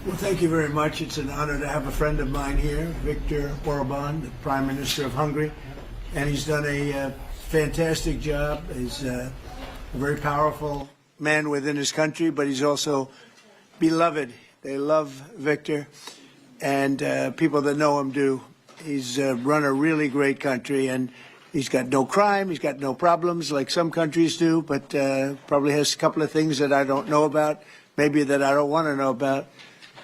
Well, thank you very much. It's an honor to have a friend of mine here, Viktor Orbán, the Prime Minister of Hungary, and he's done a fantastic job. He's a very powerful man within his country, but he's also beloved. They love Viktor, and people that know him do. He's run a really great country, and he's got no crime, he's got no problems like some countries do, but probably has a couple of things that I don't know about, maybe that I don't want to know about.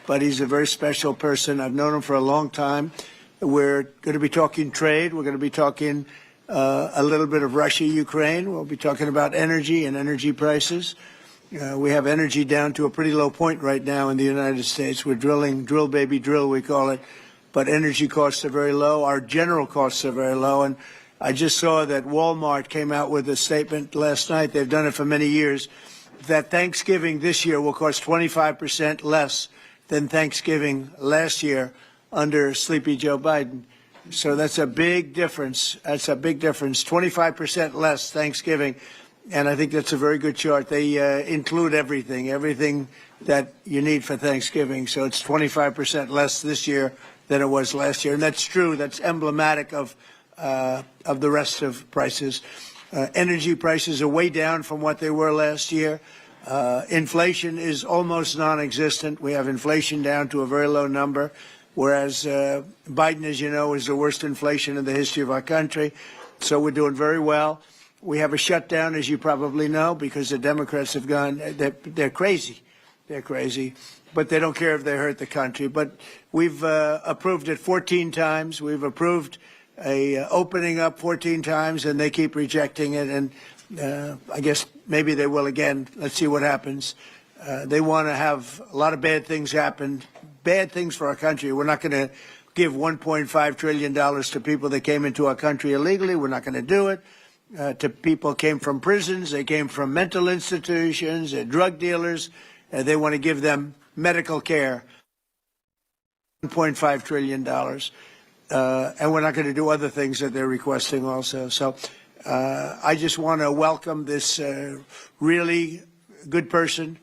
But he's a very special person. I've known him for a long time. We're going to be talking trade. We're going to be talking a little bit of Russia, Ukraine. We'll be talking about energy and energy prices. We have energy down to a pretty low point right now in the United States. We're drilling, drill baby drill, we call it. But energy costs are very low. Our general costs are very low. And I just saw that Walmart came out with a statement last night. They've done it for many years, that Thanksgiving this year will cost 25% less than Thanksgiving last year under Sleepy Joe Biden. So that's a big difference. That's a big difference. 25% less Thanksgiving. And I think that's a very good chart. They include everything that you need for Thanksgiving. So it's 25% less this year than it was last year. And that's true. That's emblematic of the rest of prices. Energy prices are way down from what they were last year. Inflation is almost non-existent. We have inflation down to a very low number, whereas Biden, as you know, is the worst inflation in the history of our country. So we're doing very well. We have a shutdown, as you probably know, because the Democrats have gone, they're crazy. They're crazy. But they don't care if they hurt the country. But we've approved it 14 times. We've approved opening up 14 times, and they keep rejecting it. And I guess maybe they will again. Let's see what happens. They want to have a lot of bad things happen, bad things for our country. We're not going to give $1.5 trillion to people that came into our country illegally. We're not going to do it. To people who came from prisons, they came from mental institutions, drug dealers. They want to give them medical care. $1.5 trillion. And we're not going to do other things that they're requesting also. So I just want to welcome this really good person.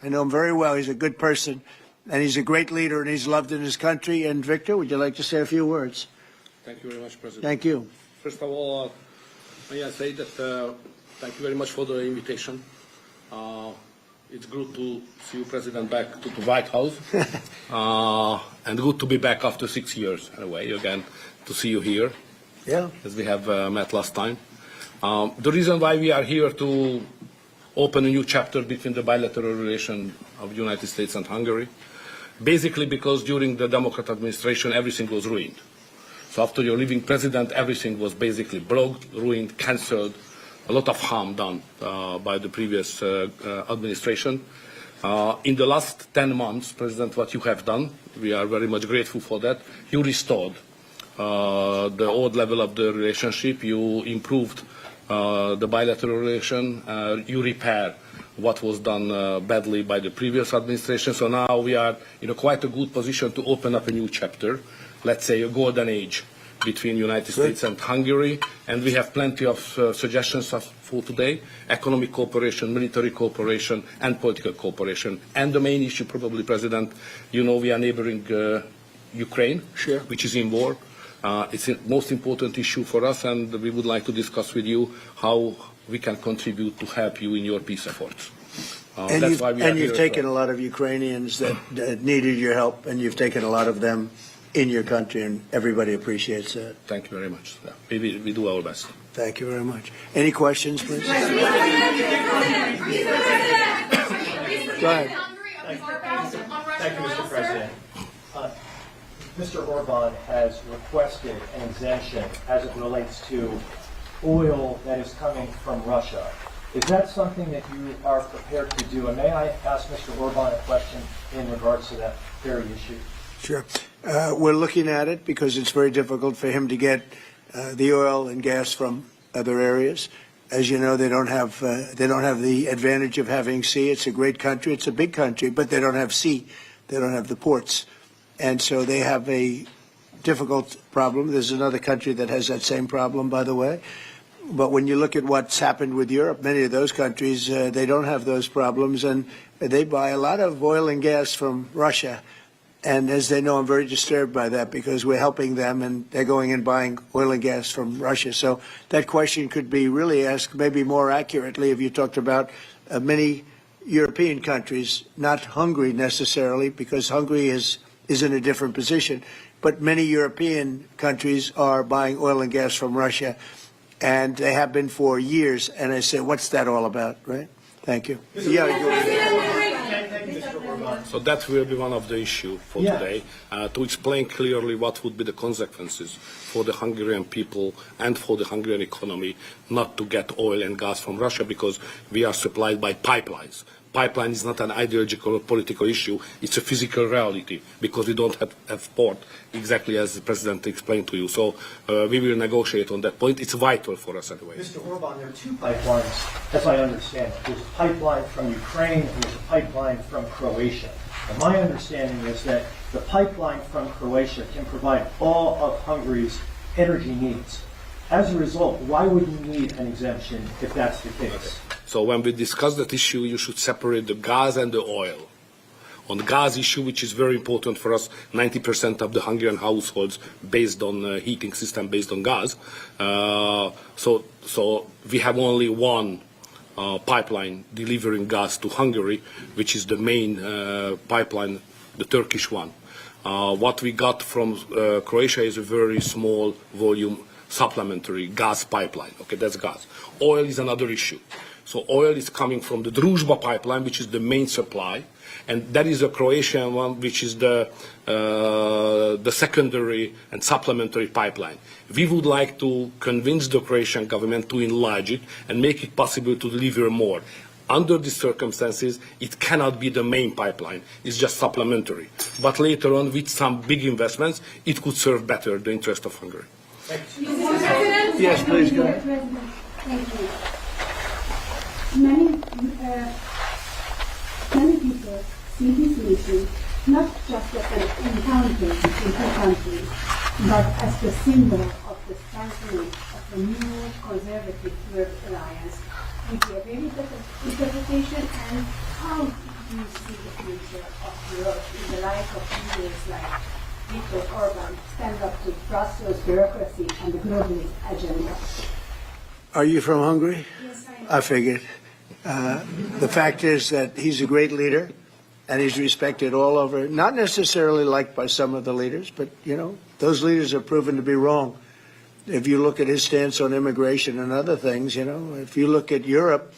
I know him very well. He's a good person, and he's a great leader, and he's loved in his country. And Viktor, would you like to say a few words? Thank you very much, President. Thank you. First of all, may I say that thank you very much for the invitation. It's good to see you, President, back to the White House, and good to be back after 6 years, anyway, again, to see you here, as we have met last time. The reason why we are here to open a new chapter between the bilateral relation of the United States and Hungary, basically because during the Democrat administration, everything was ruined. So after your leaving president, everything was basically blocked, ruined, cancelled, a lot of harm done by the previous administration. In the last 10 months, President, what you have done, we are very much grateful for that. You restored the old level of the relationship. You improved the bilateral relation. You repair what was done badly by the previous administration. So now we are in quite a good position to open up a new chapter, let's say a golden age between the United States and Hungary, and we have plenty of suggestions for today: economic cooperation, military cooperation, and political cooperation. And the main issue, probably, President, you know, we are neighboring Ukraine, which is in war. It's the most important issue for us, and we would like to discuss with you how we can contribute to help you in your peace efforts. And you've taken a lot of Ukrainians that needed your help, and you've taken a lot of them in your country, and everybody appreciates that. Thank you very much. We do our best. Thank you very much. Any questions, please? Go ahead. Thank you, Mr. President. Mr. Orbán has requested an exemption as it relates to oil that is coming from Russia. Is that something that you are prepared to do? And may I ask Mr. Orbán a question in regards to that very issue? Sure. We're looking at it because it's very difficult for him to get the oil and gas from other areas. As you know, they don't have the advantage of having sea. It's a great country. It's a big country, but they don't have sea. They don't have the ports. And so they have a difficult problem. There's another country that has that same problem, by the way. But when you look at what's happened with Europe, many of those countries, they don't have those problems, and they buy a lot of oil and gas from Russia. And as they know, I'm very disturbed by that because we're helping them and they're going and buying oil and gas from Russia. So that question could be really asked maybe more accurately if you talked about many European countries, not Hungary necessarily, because Hungary is in a different position. But many European countries are buying oil and gas from Russia, and they have been for years. And I say, what's that all about, right? Thank you. So that will be one of the issues for today, to explain clearly what would be the consequences for the Hungarian people and for the Hungarian economy not to get oil and gas from Russia, because we are supplied by pipelines. Pipeline is not an ideological or political issue, it's a physical reality, because we don't have port, exactly as the President explained to you. So we will negotiate on that point. It's vital for us anyway. Mr. Orban, there are two pipelines, as I understand it. There's a pipeline from Ukraine and there's a pipeline from Croatia. And my understanding is that the pipeline from Croatia can provide all of Hungary's energy needs. As a result, why would we need an exemption if that's the case? So when we discuss that issue, you should separate the gas and the oil. On the gas issue, which is very important for us, 90% of the Hungarian households based on heating system based on gas. So we have only one pipeline delivering gas to Hungary, which is the main pipeline, the Turkish one. What we got from Croatia is a very small volume supplementary gas pipeline. Okay, that's gas. Oil is another issue. So oil is coming from the Druzhba pipeline, which is the main supply, and that is a Croatian one, which is the secondary and supplementary pipeline. We would like to convince the Croatian government to enlarge it and make it possible to deliver more. Under these circumstances, it cannot be the main pipeline. It's just supplementary. But later on, with some big investments, it could serve better the interest of Hungary. Yes, please go ahead. Thank you. Many people see this mission not just as an encounter between two countries, but as the symbol of the strengthening of the new conservative world alliance. With a very better interpretation, and how do you see the future of Europe in the light of leaders like Viktor Orban stand up to Brussels bureaucracy and the globalist agenda? Are you from Hungary? Yes, I am. I figured. The fact is that he's a great leader, and he's respected all over, not necessarily liked by some of the leaders, but, you know, those leaders are proven to be wrong. If you look at his stance on immigration and other things, you know, if you look at Europe,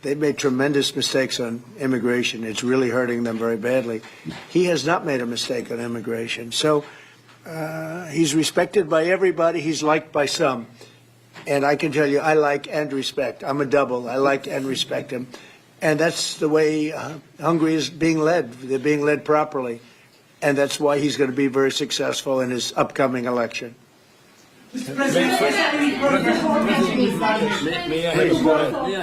they've made tremendous mistakes on immigration. It's really hurting them very badly. He has not made a mistake on immigration. So he's respected by everybody. He's liked by some. And I can tell you, I like and respect. I'm a double. I like and respect him. And that's the way Hungary is being led. They're being led properly. And that's why he's going to be very successful in his upcoming election. May I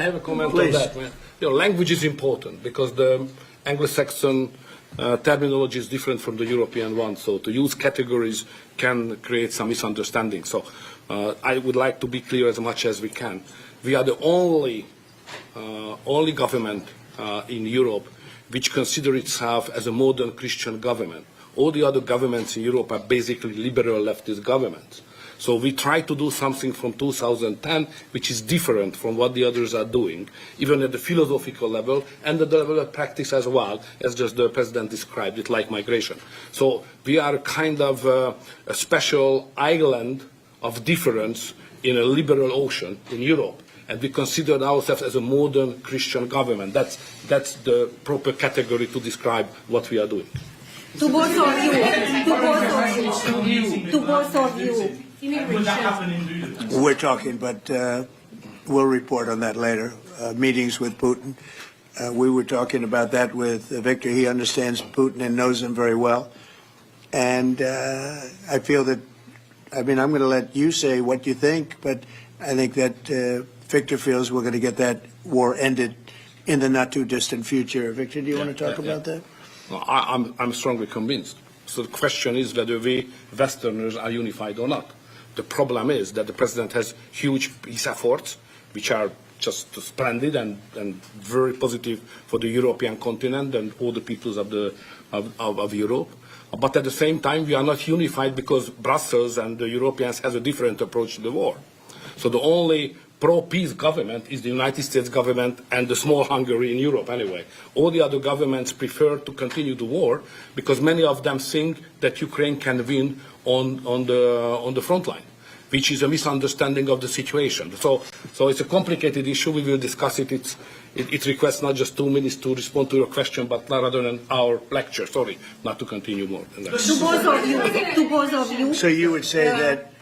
have a comment Please. on that? You know, language is important because the Anglo-Saxon terminology is different from the European one. So to use categories can create some misunderstanding. So I would like to be clear as much as we can. We are the only government in Europe which consider itself as a modern Christian government. All the other governments in Europe are basically liberal leftist governments. So we try to do something from 2010 which is different from what the others are doing, even at the philosophical level and at the level of practice as well, as just the President described it, like migration. So we are kind of a special island of difference in a liberal ocean in Europe. And we consider ourselves as a modern Christian government. That's the proper category to describe what we are doing. To both of you. We're talking, but we'll report on that later. Meetings with Putin. We were talking about that with Victor. He understands Putin and knows him very well. And I feel that, I mean, I'm going to let you say what you think, but I think that Victor feels we're going to get that war ended in the not too distant future. Victor, do you want to talk about that? Well, I'm strongly convinced. So the question is whether we Westerners are unified or not. The problem is that the President has huge peace efforts, which are just splendid and very positive for the European continent and all the peoples of Europe. But at the same time, we are not unified because Brussels and the Europeans have a different approach to the war. So the only pro-peace government is the United States government and the small Hungary in Europe anyway. All the other governments prefer to continue the war because many of them think that Ukraine can win on the front line, which is a misunderstanding of the situation. So it's a complicated issue. We will discuss it. It requests not just 2 minutes to respond to your question, but rather than our lecture. Sorry, not to continue more than that. To both of you. So you would say that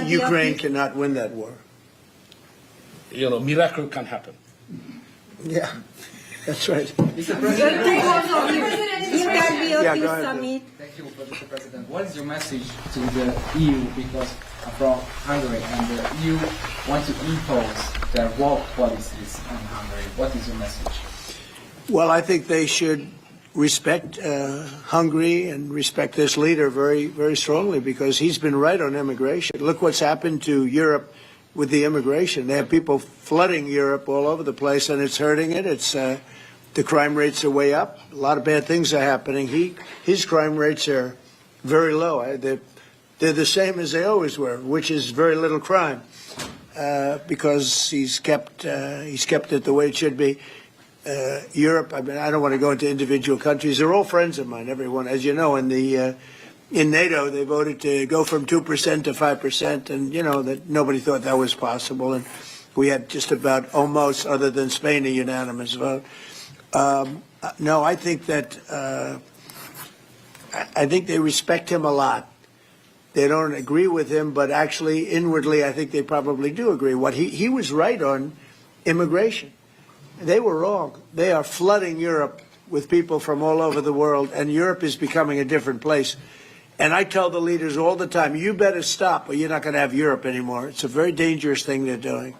Ukraine cannot win that war? You know, miracle can happen. Yeah, that's right. Mr. President, Yeah, go ahead. summit. Thank you, Mr. President. What is your message to the EU because from Hungary and the EU want to impose their war policies on Hungary? What is your message? Well, I think they should respect Hungary and respect this leader very, very strongly because he's been right on immigration. Look what's happened to Europe with the immigration. They have people flooding Europe all over the place, and it's hurting it. It's the crime rates are way up. A lot of bad things are happening. His crime rates are very low. They're the same as they always were, which is very little crime because he's kept it the way it should be. Europe, I mean, I don't want to go into individual countries. They're all friends of mine, everyone. As you know, in NATO, they voted to go from 2% to 5%, and you know that nobody thought that was possible. And we had just about almost, other than Spain, a unanimous vote. No, I think that I think they respect him a lot. They don't agree with him, but actually, inwardly, I think they probably do agree. He was right on immigration. They were wrong. They are flooding Europe with people from all over the world, and Europe is becoming a different place. And I tell the leaders all the time, you better stop or you're not going to have Europe anymore. It's a very dangerous thing they're doing.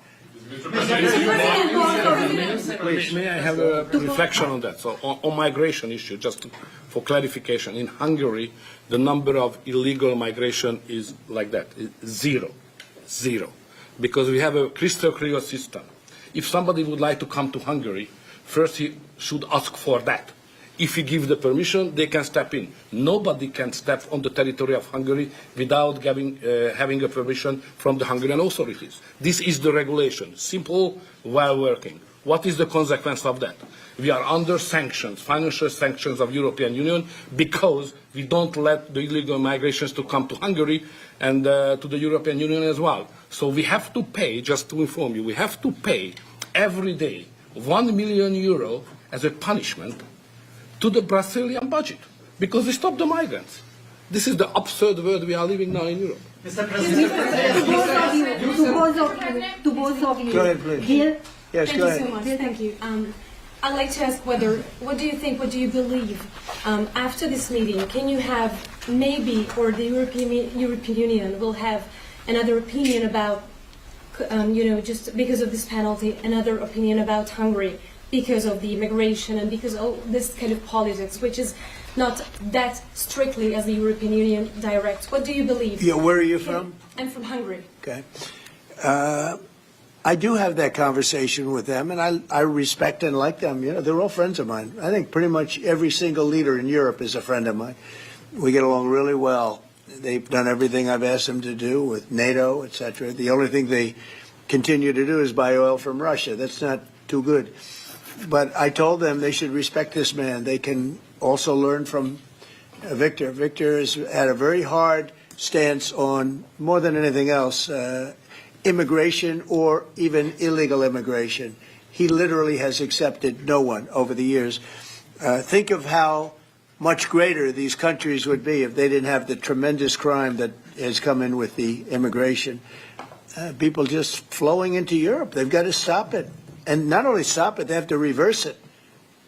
May I have a reflection on that? So on migration issue, just for clarification, in Hungary, the number of illegal migration is like that, zero, because we have a crystal clear system. If somebody would like to come to Hungary, first he should ask for that. If we give the permission, they can step in. Nobody can step on the territory of Hungary without having a permission from the Hungarian authorities. This is the regulation, simple while working. What is the consequence of that? We are under sanctions, financial sanctions of European Union, because we don't let the illegal migrations to come to Hungary and to the European Union as well. So we have to pay, just to inform you, we have to pay every day €1 million as a punishment to the Brazilian budget, because we stop the migrants. This is the absurd world we are living now in Europe. To both of you. Go ahead, please. Bill? Yes, Thank go you ahead. so much. Thank you. I'd like to ask what do you think, what do you believe after this meeting? Can you have maybe, or the European Union will have another opinion about, just because of this penalty, another opinion about Hungary because of the immigration and because of this kind of politics, which is not that strictly as the European Union directs. What do you believe? Yeah, where are you from? I'm from Hungary. Okay. I do have that conversation with them, and I respect and like them. You know, they're all friends of mine. I think pretty much every single leader in Europe is a friend of mine. We get along really well. They've done everything I've asked them to do with NATO, etc. The only thing they continue to do is buy oil from Russia. That's not too good. But I told them they should respect this man. They can also learn from Victor. Victor has had a very hard stance on, more than anything else, immigration or even illegal immigration. He literally has accepted no one over the years. Think of how much greater these countries would be if they didn't have the tremendous crime that has come in with the immigration. People just flowing into Europe. They've got to stop it. And not only stop it, they have to reverse it.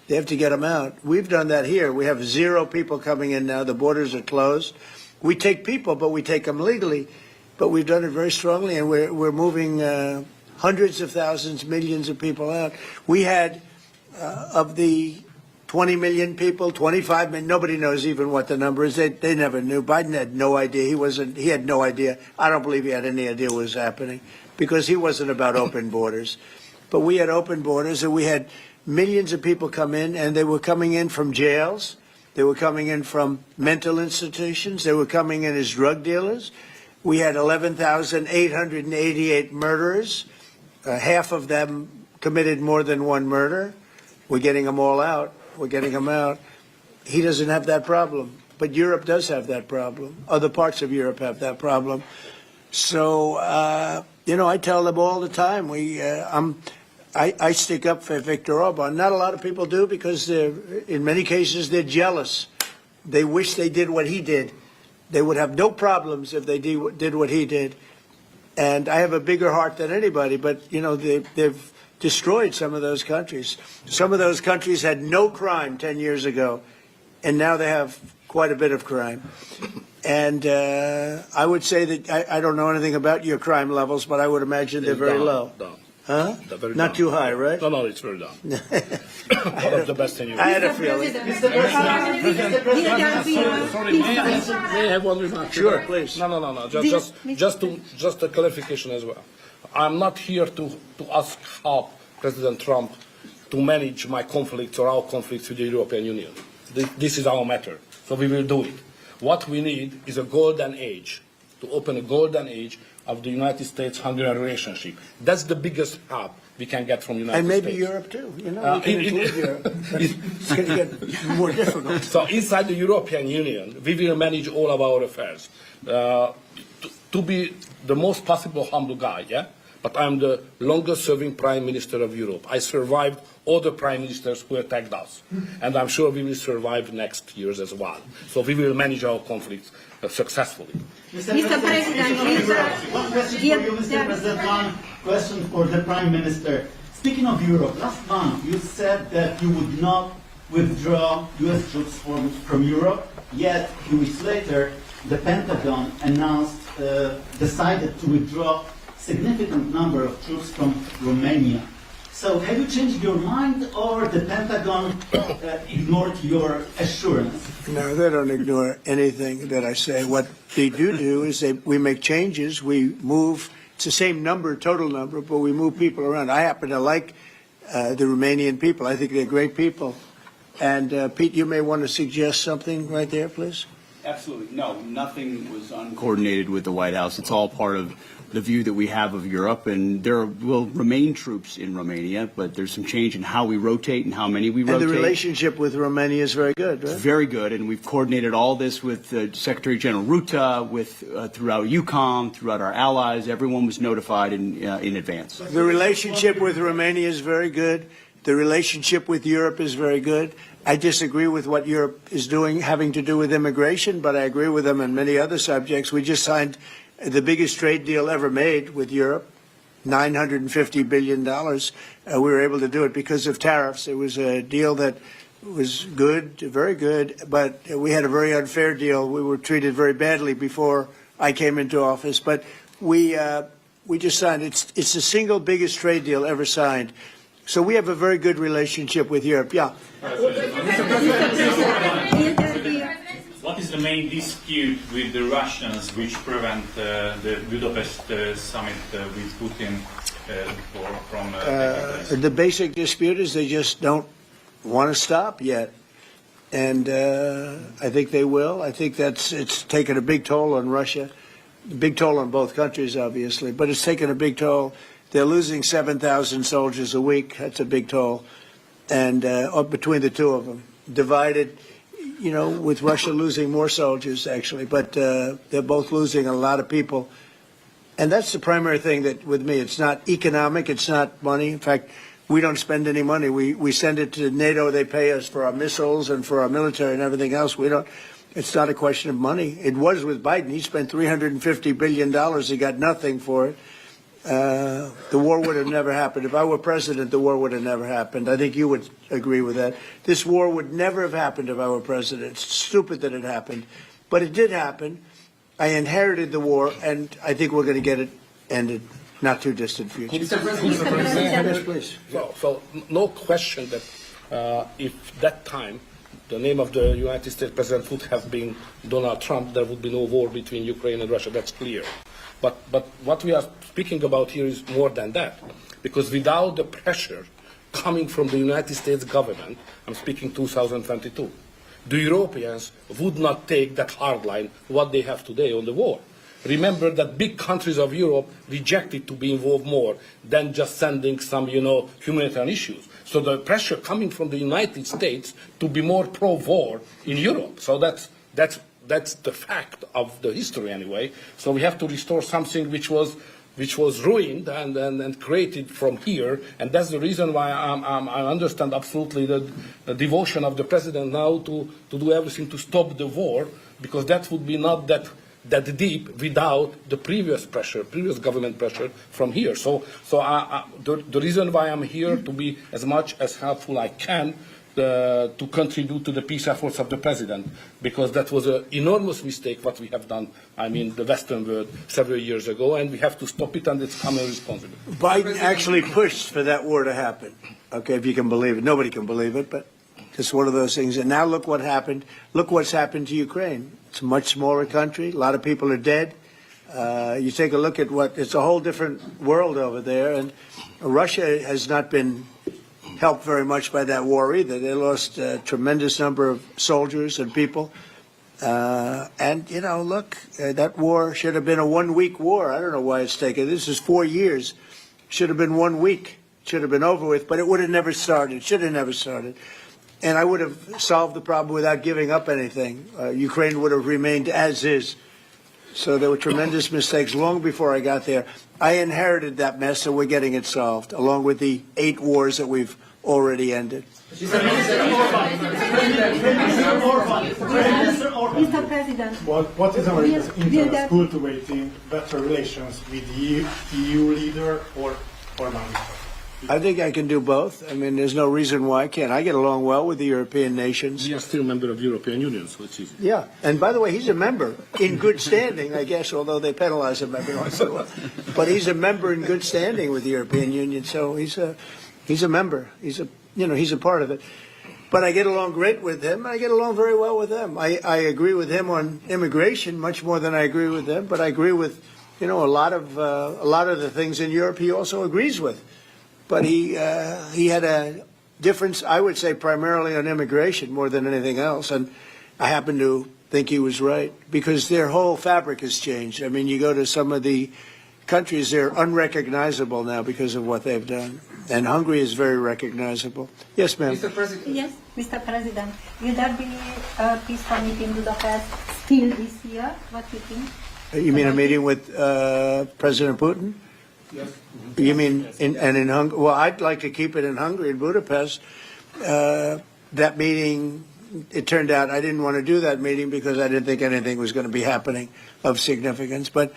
They have to get them out. We've done that here. We have 0 people coming in now. The borders are closed. We take people, but we take them legally. But we've done it very strongly, and we're moving hundreds of thousands, millions of people out. We had, of the 20 million people, 25 million, nobody knows even what the number is. They never knew. Biden had no idea. He had no idea. I don't believe he had any idea what was happening, because he wasn't about open borders. but we had open borders, and we had millions of people come in, and they were coming in from jails. They were coming in from mental institutions. They were coming in as drug dealers. We had 11,888 murderers. Half of them committed more than one murder. We're getting them all out. We're getting them out. He doesn't have that problem, but Europe does have that problem. Other parts of Europe have that problem. So, I tell them all the time, I stick up for Viktor Orban. Not a lot of people do because in many cases they're jealous. They wish they did what he did. They would have no problems if they did what he did. And I have a bigger heart than anybody, but, they've destroyed some of those countries. Some of those countries had no crime 10 years ago, and now they have quite a bit of crime. And I would say that I don't know anything about your crime levels, but I would imagine they're very low. Down. Huh? Very Not down. too high, right? No, it's very down. One of the best in Europe. I had a feeling. Sorry, may I have one remark? Sure, please. No. Just a clarification as well. I'm not here to ask how President Trump to manage my conflicts or our conflicts with the European Union. This is our matter, so we will do it. What we need is a golden age, to open a golden age of the United States-Hungary relationship. That's the biggest help we can get from the United States. And maybe Europe too. We can include Europe. It's going to get more difficult. So inside the European Union, we will manage all of our affairs. To be the most possible humble guy, yeah? But I'm the longest-serving Prime Minister of Europe. I survived all the Prime Ministers who attacked us. And I'm sure we will survive next years as well. So we will manage our conflicts successfully. Mr. President, one question for you, Mr. President. One question for the Prime Minister. Speaking of Europe, last month you said that you would not withdraw U.S. troops from Europe, yet 2 weeks later the Pentagon decided to withdraw significant number of troops from Romania. So have you changed your mind, or the Pentagon ignored your assurance? No, they don't ignore anything that I say. What they do is we make changes. We move. It's the same number, total number, but we move people around. I happen to like the Romanian people. I think they're great people. And Pete, you may want to suggest something right there, please. Absolutely. No, nothing was uncoordinated with the White House. It's all part of the view that we have of Europe, and there will remain troops in Romania, but there's some change in how we rotate and how many we rotate. And the relationship with Romania is very good, right? It's very good, and we've coordinated all this with Secretary General Ruta, throughout EUCOM, throughout our allies. Everyone was notified in advance. The relationship with Romania is very good. The relationship with Europe is very good. I disagree with what Europe is doing having to do with immigration, but I agree with them on many other subjects. We just signed the biggest trade deal ever made with Europe, $950 billion. We were able to do it because of tariffs. It was a deal that was good, very good, but we had a very unfair deal. We were treated very badly before I came into office, but we just signed. It's the single biggest trade deal ever signed. So we have a very good relationship with Europe. Yeah. What is the main dispute with the Russians which prevent the Budapest summit with Putin from the basic dispute is they just don't want to stop yet. And I think they will. I think it's taken a big toll on Russia, a big toll on both countries, obviously, but it's taken a big toll. They're losing 7,000 soldiers a week. That's a big toll. And between the two of them, divided, with Russia losing more soldiers, actually. But they're both losing a lot of people. And that's the primary thing that, with me, it's not economic. It's not money. In fact, we don't spend any money. We send it to NATO. They pay us for our missiles and for our military and everything else. We don't. It's not a question of money. It was with Biden. He spent $350 billion. He got nothing for it. The war would have never happened. If I were president, the war would have never happened. I think you would agree with that. This war would never have happened if I were president. It's stupid that it happened. But it did happen. I inherited the war, and I think we're going to get it ended. Not too distant future. Mr. President, Yes, please. So no question that if that time the name of the United States president would have been Donald Trump, there would be no war between Ukraine and Russia. That's clear. But what we are speaking about here is more than that, because without the pressure coming from the United States government, I'm speaking 2022, the Europeans would not take that hard line what they have today on the war. Remember that big countries of Europe rejected to be involved more than just sending some, humanitarian issues. So the pressure coming from the United States to be more pro-war in Europe. So that's the fact of the history anyway. So we have to restore something which was ruined and created from here, and that's the reason why I understand absolutely the devotion of the president now to do everything to stop the war, because that would be not that deep without the previous government pressure from here. So the reason why I'm here to be as much as helpful I can to contribute to the peace efforts of the president, because that was an enormous mistake what we have done, the Western world, several years ago, and we have to stop it, and it's common responsibility. Biden actually pushed for that war to happen. Okay, if you can believe it. Nobody can believe it, but it's one of those things. And now look what happened. Look what's happened to Ukraine. It's a much smaller country. A lot of people are dead. You take a look at it's a whole different world over there, and Russia has not been helped very much by that war either. They lost a tremendous number of soldiers and people. And, look, that war should have been a 1 week war. I don't know why it's taken. This is 4 years. Should have been 1 week. Should have been over with, but it would have never started. Should have never started. And I would have solved the problem without giving up anything. Ukraine would have remained as is. So there were tremendous mistakes long before I got there. I inherited that mess, so we're getting it solved, along with the 8 wars that we've already ended. Mr. President, What is our interest cultivating better relations with the EU leader or Orbán? I think I can do both. I mean, there's no reason why I can't. I get along well with the European nations. We are still a member of the European Union, so it's easy. Yeah, and by the way, he's a member in good standing, I guess, although they penalize him every once in a while. But he's a member in good standing with the European Union, so he's a member. He's a part of it. But I get along great with him. I get along very well with them. I agree with him on immigration much more than I agree with them. But I agree with, a lot of the things in Europe he also agrees with. But he had a difference, I would say, primarily on immigration more than anything else. And I happen to think he was right, because their whole fabric has changed. I mean, you go to some of the countries, they're unrecognizable now because of what they've done. And Hungary is very recognizable. Yes, ma'am. Mr. President. yes, Mr. President, will there be a peaceful meeting in Budapest still this year? What do you think? You mean a meeting with President Putin? Yes. You mean in Hungary? Well, I'd like to keep it in Hungary, in Budapest. That meeting, it turned out I didn't want to do that meeting because I didn't think anything was going to be happening of significance. But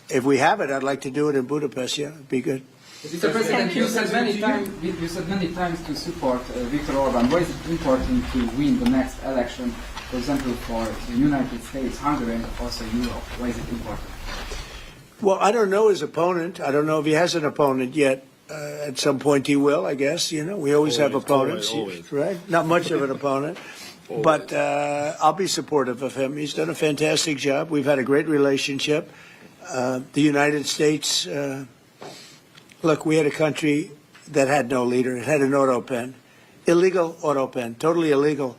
if we have it, I'd like to do it in Budapest. Yeah, it'd be good. Mr. President, you said many times to support Viktor Orbán. Why is it important to win the next election, for example, for the United States, Hungary, and also Europe? Why is it important? Well, I don't know his opponent. I don't know if he has an opponent yet. At some point he will, I guess. We always have opponents, always. right? Not much of an opponent. But I'll be supportive of him. He's done a fantastic job. We've had a great relationship. The United States, look, we had a country that had no leader. It had an auto pen, illegal auto pen, totally illegal.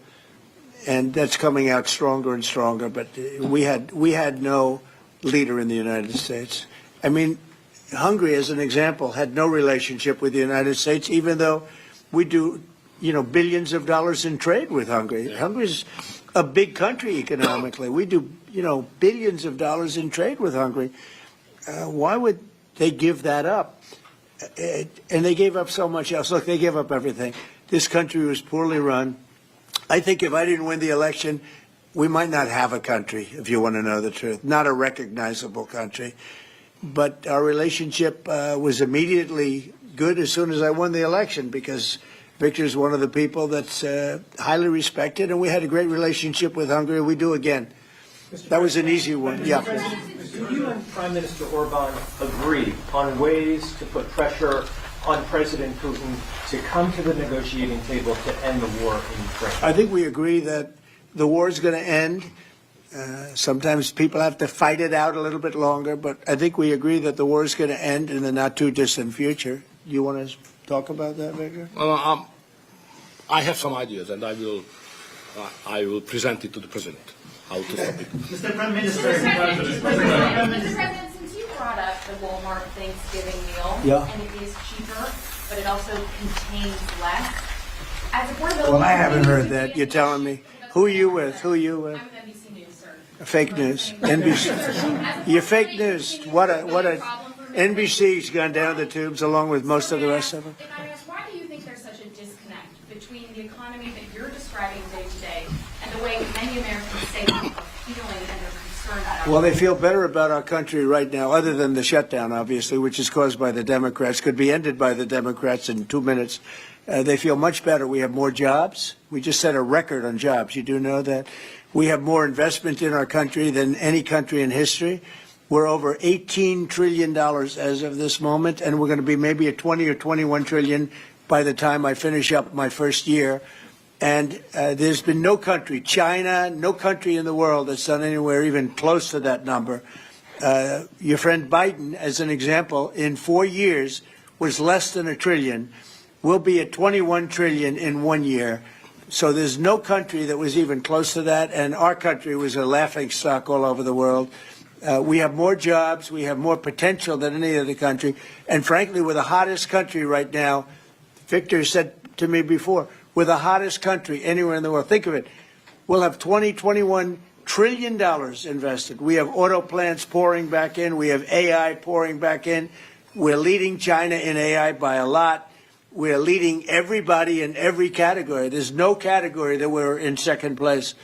And that's coming out stronger and stronger. But we had no leader in the United States. I mean, Hungary, as an example, had no relationship with the United States, even though we do, billions of dollars in trade with Hungary. Hungary's a big country economically. We do, billions of dollars in trade with Hungary. Why would they give that up? And they gave up so much else. Look, they gave up everything. This country was poorly run. I think if I didn't win the election, we might not have a country, if you want to know the truth. Not a recognizable country. But our relationship was immediately good as soon as I won the election, because Victor's one of the people that's highly respected, and we had a great relationship with Hungary. We do again. That was an easy one. Yeah. Do you and Prime Minister Orbán agree on ways to put pressure on President Putin to come to the negotiating table to end the war in Ukraine? I think we agree that the war is going to end. Sometimes people have to fight it out a little bit longer, but I think we agree that the war is going to end in the not too distant future. You want to talk about that, Victor? I have some ideas, and I will present it to the president. How to stop it. Mr. Prime Minister, Mr. President, since you brought up the Walmart Thanksgiving meal, Yeah. and it is cheaper, but it also contains less. As a portability, Well, I haven't heard that. You're telling me. Who are you with? Who are you with? I'm NBC News, sir. Fake news. NBC. You're fake news. What a NBC's gone down the tubes along with most of the rest of them. If I ask, why do you think there's such a disconnect between the economy that you're describing day to day and the way many Americans say are feeling and they're concerned about? Well, they feel better about our country right now, other than the shutdown, obviously, which is caused by the Democrats, could be ended by the Democrats in 2 minutes. They feel much better. We have more jobs. We just set a record on jobs. You do know that. We have more investment in our country than any country in history. We're over $18 trillion as of this moment, and we're going to be maybe at 20 or 21 trillion by the time I finish up my first year. And there's been no country, China, no country in the world that's done anywhere even close to that number. Your friend Biden, as an example, in 4 years was less than $1 trillion. We'll be at 21 trillion in 1 year. So there's no country that was even close to that, and our country was a laughing stock all over the world. We have more jobs, we have more potential than any other country, and frankly, we're the hottest country right now. Victor said to me before, we're the hottest country anywhere in the world. Think of it. We'll have $21 trillion invested. We have auto plants pouring back in. We have AI pouring back in. We're leading China in AI by a lot. We're leading everybody in every category. There's no category that we're in second place.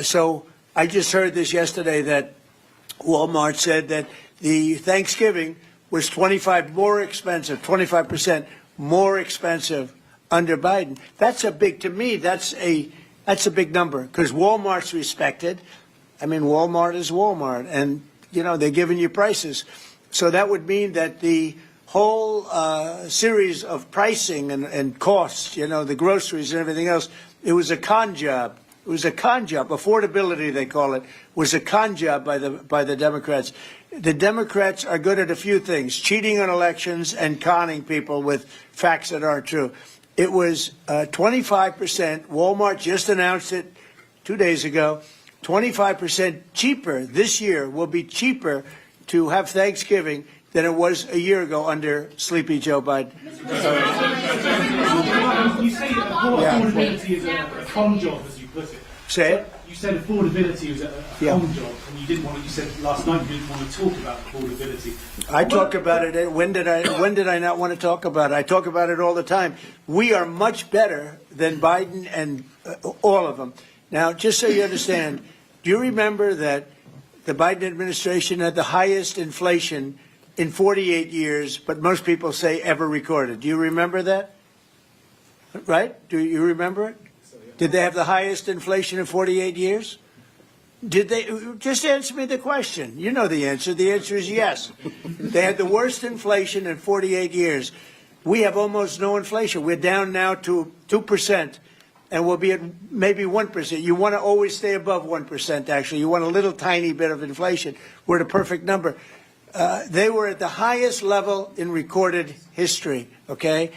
So I just heard this yesterday that Walmart said that the Thanksgiving was 25% more expensive under Biden. That's a big, to me, that's a big number, because Walmart's respected. I mean, Walmart is Walmart, and, you know, they're giving you prices. So that would mean that the whole series of pricing and costs, you know, the groceries and everything else, it was a con job. It was a con job. Affordability, they call it, was a con job by the Democrats. The Democrats are good at a few things: cheating on elections and conning people with facts that aren't true. It was 25%. Walmart just announced it 2 days ago. 25% cheaper this year will be cheaper to have Thanksgiving than it was a year ago under Sleepy Joe Biden. You say affordability is a con job, as you put it. Say it. You said affordability was a con job, and you didn't want to. You said last night you didn't want to talk about affordability. I talk about it. When did I not want to talk about it? I talk about it all the time. We are much better than Biden and all of them. Now, just so you understand, do you remember that the Biden administration had the highest inflation in 48 years, but most people say ever recorded? Do you remember that? Right? Do you remember it? Did they have the highest inflation in 48 years? Did they? Just answer me the question. You know the answer. The answer is yes. They had the worst inflation in 48 years. We have almost no inflation. We're down now to 2%, and we'll be at maybe 1%. You want to always stay above 1%, actually. You want a little tiny bit of inflation. We're at a perfect number. They were at the highest level in recorded history, okay?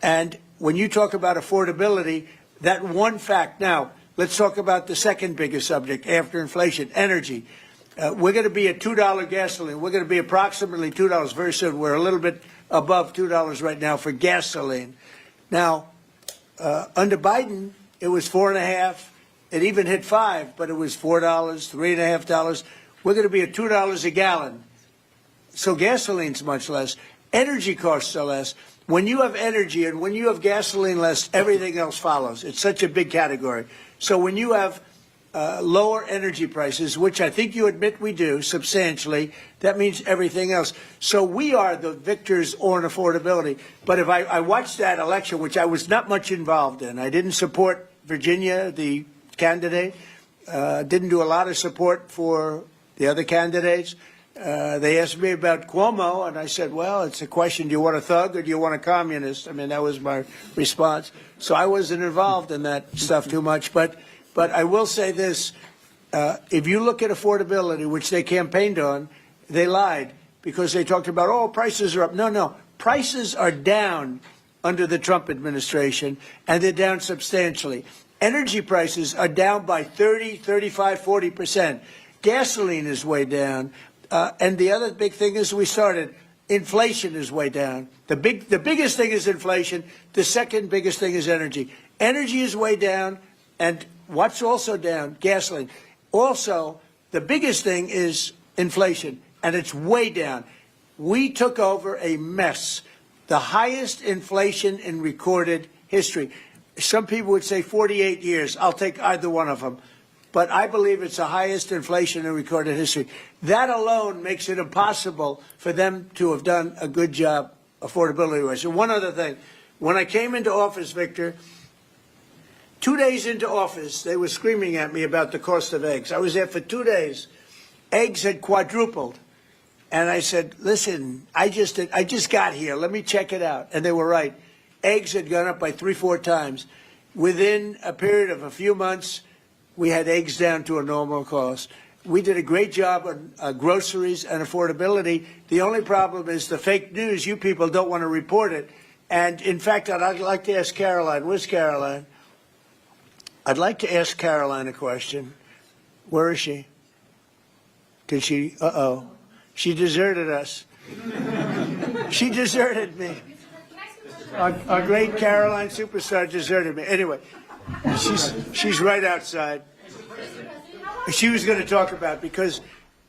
And when you talk about affordability, that one fact. Now, let's talk about the second biggest subject after inflation, energy. We're going to be at $2 gasoline. We're going to be approximately $2 very soon. We're a little bit above $2 right now for gasoline. Now, under Biden, it was $4.50. It even hit $5, but it was $4, $3.50. We're going to be at $2 a gallon. So gasoline's much less. Energy costs are less. When you have energy and when you have gasoline less, everything else follows. It's such a big category. So when you have lower energy prices, which I think you admit we do substantially, that means everything else. So we are the victors on affordability. But if I watched that election, which I was not much involved in, I didn't support Virginia, the candidate, didn't do a lot of support for the other candidates. They asked me about Cuomo, and I said, well, it's a question, do you want a thug or do you want a communist? I mean, that was my response. So I wasn't involved in that stuff too much. But I will say this, If you look at affordability, which they campaigned on, they lied because they talked about, oh, prices are up. No. Prices are down under the Trump administration, and they're down substantially. Energy prices are down by 30, 35, 40%. Gasoline is way down. And the other big thing is inflation is way down. The biggest thing is inflation. The second biggest thing is energy. Energy is way down. And what's also down? Gasoline. Also, the biggest thing is inflation, and it's way down. We took over a mess, the highest inflation in recorded history. Some people would say 48 years. I'll take either one of them. But I believe it's the highest inflation in recorded history. That alone makes it impossible for them to have done a good job affordability-wise. And one other thing. When I came into office, Victor, 2 days into office, they were screaming at me about the cost of eggs. I was there for 2 days. Eggs had quadrupled. And I said, listen, I just got here. Let me check it out. And they were right. Eggs had gone up by 3-4 times. Within a period of a few months, we had eggs down to a normal cost. We did a great job on groceries and affordability. The only problem is the fake news. You people don't want to report it. And, in fact, I'd like to ask Caroline. Where's Caroline? I'd like to ask Caroline a question. Where is she? Did she? Uh-oh. She deserted us. She deserted me. Our great Caroline superstar deserted me. Anyway, she's right outside. She was going to talk about, because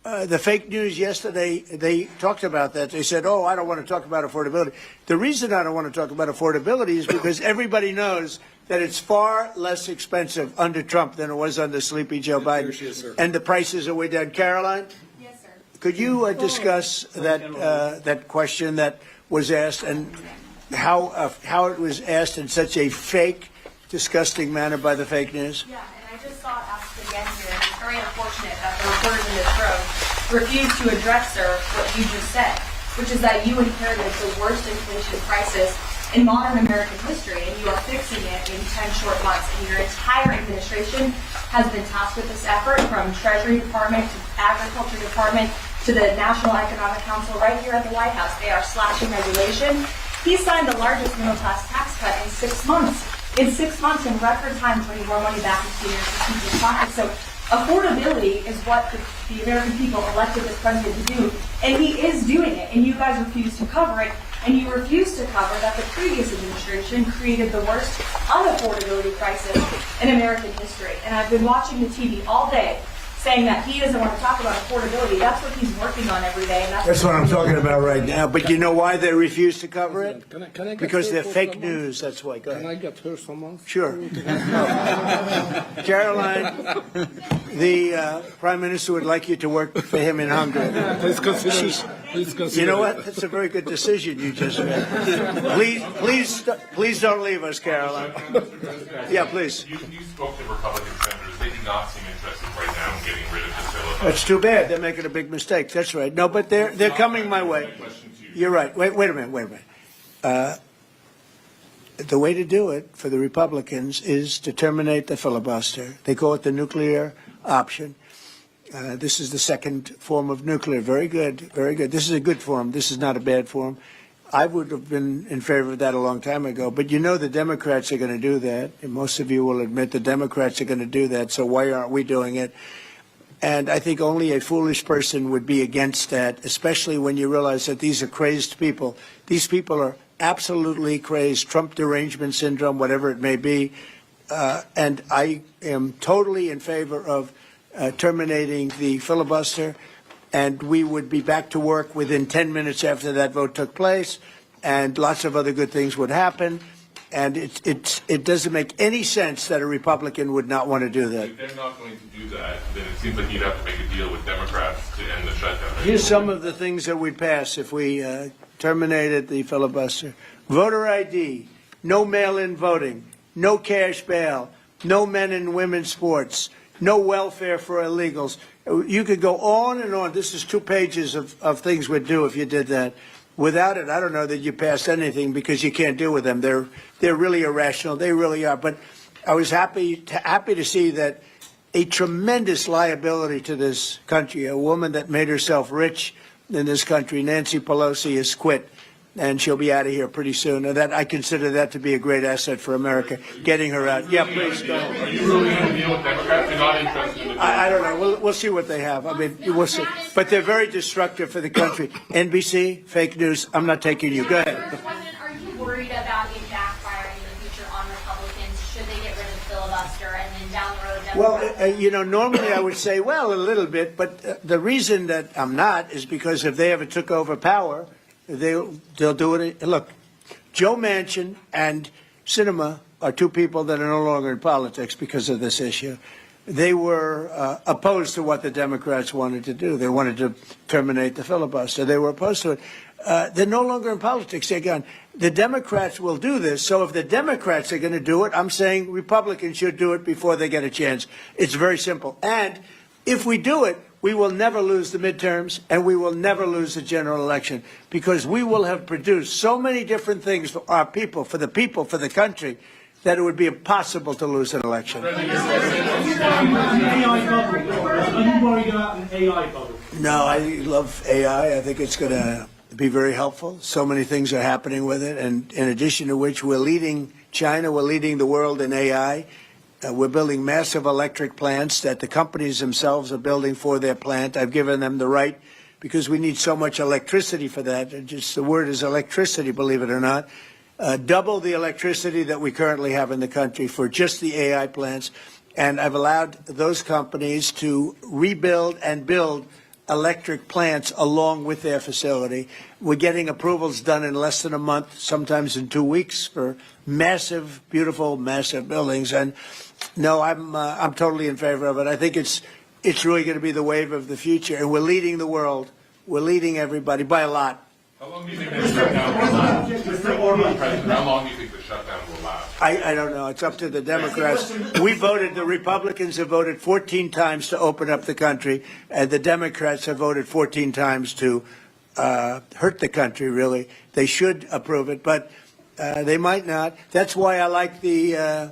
the fake news yesterday, they talked about that. They said, oh, I don't want to talk about affordability. The reason I don't want to talk about affordability is because everybody knows that it's far less expensive under Trump than it was under Sleepy Joe Biden. And the prices are way down. Caroline? Yes, sir. Could you discuss that question that was asked, and how it was asked in such a fake, disgusting manner by the fake news? Yeah, and I just saw it asked again here, and it's very unfortunate that the reporters in this room refused to address, sir, what you just said, which is that you inherited the worst inflation crisis in modern American history, and you are fixing it in 10 short months. And your entire administration has been tasked with this effort, from Treasury Department to Agriculture Department to the National Economic Council right here at the White House. They are slashing regulation. He signed the largest middle-class tax cut in 6 months. In 6 months, in record time, putting more money back into people's pockets. So affordability is what the American people elected this president to do, and he is doing it, and you guys refuse to cover it. And you refuse to cover that the previous administration created the worst unaffordability crisis in American history. And I've been watching the TV all day saying that he doesn't want to talk about affordability. That's what he's working on every day. And That's what I'm talking about right now. But you know why they refuse to cover it? Can I get Because her they're for fake someone? news. That's why. Go Can I ahead. get her someone? Sure. Caroline, the Prime Minister would like you to work for him in Hungary. Please consider. You know what? That's a very good decision you just made. Please don't leave us, Caroline. Yeah, please. You spoke to Republican senators. They do not seem interested right now in getting rid of this filibuster. That's too bad. They're making a big mistake. That's right. No, but they're coming my way. You're right. Wait a minute. The way to do it for the Republicans is to terminate the filibuster. They call it the nuclear option. This is the second form of nuclear. Very good. Very good. This is a good form. This is not a bad form. I would have been in favor of that a long time ago. But you know the Democrats are going to do that. And most of you will admit the Democrats are going to do that. So why aren't we doing it? And I think only a foolish person would be against that, especially when you realize that these are crazed people. These people are absolutely crazed, Trump derangement syndrome, whatever it may be. And I am totally in favor of terminating the filibuster. And we would be back to work within 10 minutes after that vote took place, and lots of other good things would happen. And it doesn't make any sense that a Republican would not want to do that. If they're not going to do that, then it seems like you'd have to make a deal with Democrats to end the shutdown. Here's some of the things that we'd pass if we terminated the filibuster. Voter ID, no mail-in voting, no cash bail, no men and women's sports, no welfare for illegals. You could go on and on. This is 2 pages of things we'd do if you did that. Without it, I don't know that you passed anything, because you can't deal with them. They're really irrational. They really are. But I was happy to see that a tremendous liability to this country. A woman that made herself rich in this country, Nancy Pelosi, has quit, and she'll be out of here pretty soon. And that I consider that to be a great asset for America, getting her out. Yeah, please go. Are you ruling out the deal with Democrats? You're not interested in the I don't know. We'll see what they have. I mean, we'll see. But they're very destructive for the country. NBC, fake news. I'm not taking you. Go ahead. Mr. President, are you worried about it backfiring in the future on Republicans? Should they get rid of the filibuster and then down the road? Well, normally I would say, well, a little bit. But the reason that I'm not is because if they ever took over power, they'll do it. Look, Joe Manchin and Sinema are two people that are no longer in politics because of this issue. They were opposed to what the Democrats wanted to do. They wanted to terminate the filibuster. They were opposed to it. They're no longer in politics. They're gone. The Democrats will do this. So if the Democrats are going to do it, I'm saying Republicans should do it before they get a chance. It's very simple. And if we do it, we will never lose the midterms, and we will never lose the general election, because we will have produced so many different things for our people, for the country, that it would be impossible to lose an election. AI bubble. Are you worried about an AI bubble? No, I love AI. I think it's going to be very helpful. So many things are happening with it, and in addition to which, we're leading China, we're leading the world in AI. We're building massive electric plants that the companies themselves are building for their plant. I've given them the right, because we need so much electricity for that. Just the word is electricity, believe it or not. Double the electricity that we currently have in the country for just the AI plants. And I've allowed those companies to rebuild and build electric plants along with their facility. We're getting approvals done in less than a month, sometimes in 2 weeks, for massive, beautiful, massive buildings. And no, I'm totally in favor of it. I think it's really going to be the wave of the future, and we're leading the world. We're leading everybody by a lot. How long do you think the shutdown will last? Mr. Orban, President, how long do you think the shutdown will last? I don't know. It's up to the Democrats. The Republicans have voted 14 times to open up the country, and the Democrats have voted 14 times to hurt the country, really. They should approve it, but they might not. That's why I like the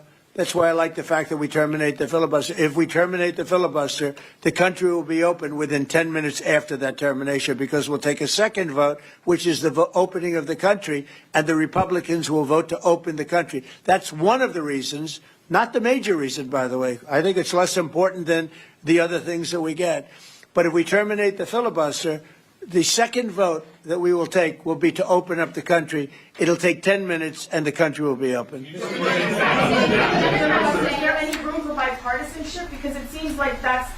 fact that we terminate the filibuster. If we terminate the filibuster, the country will be open within 10 minutes after that termination, because we'll take a second vote, which is the opening of the country, and the Republicans will vote to open the country. That's one of the reasons, not the major reason, by the way. I think it's less important than the other things that we get. But if we terminate the filibuster, the second vote that we will take will be to open up the country. It'll take 10 minutes, and the country will be open. Is there any room for bipartisanship? Because it seems like that's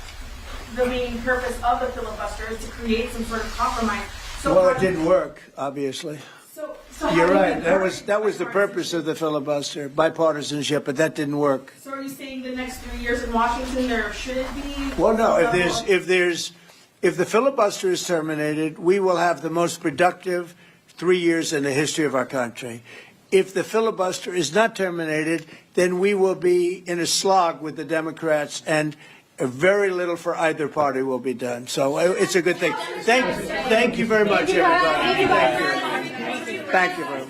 the main purpose of the filibuster, is to create some sort of compromise. So Well, it didn't work, obviously. So You're right. That was the purpose of the filibuster, bipartisanship, but that didn't work. So are you saying the next 3 years in Washington there shouldn't be? Well, no. If the filibuster is terminated, we will have the most productive 3 years in the history of our country. If the filibuster is not terminated, then we will be in a slog with the Democrats, and very little for either party will be done. So it's a good thing. Thank you very much, everybody. Thank you very much.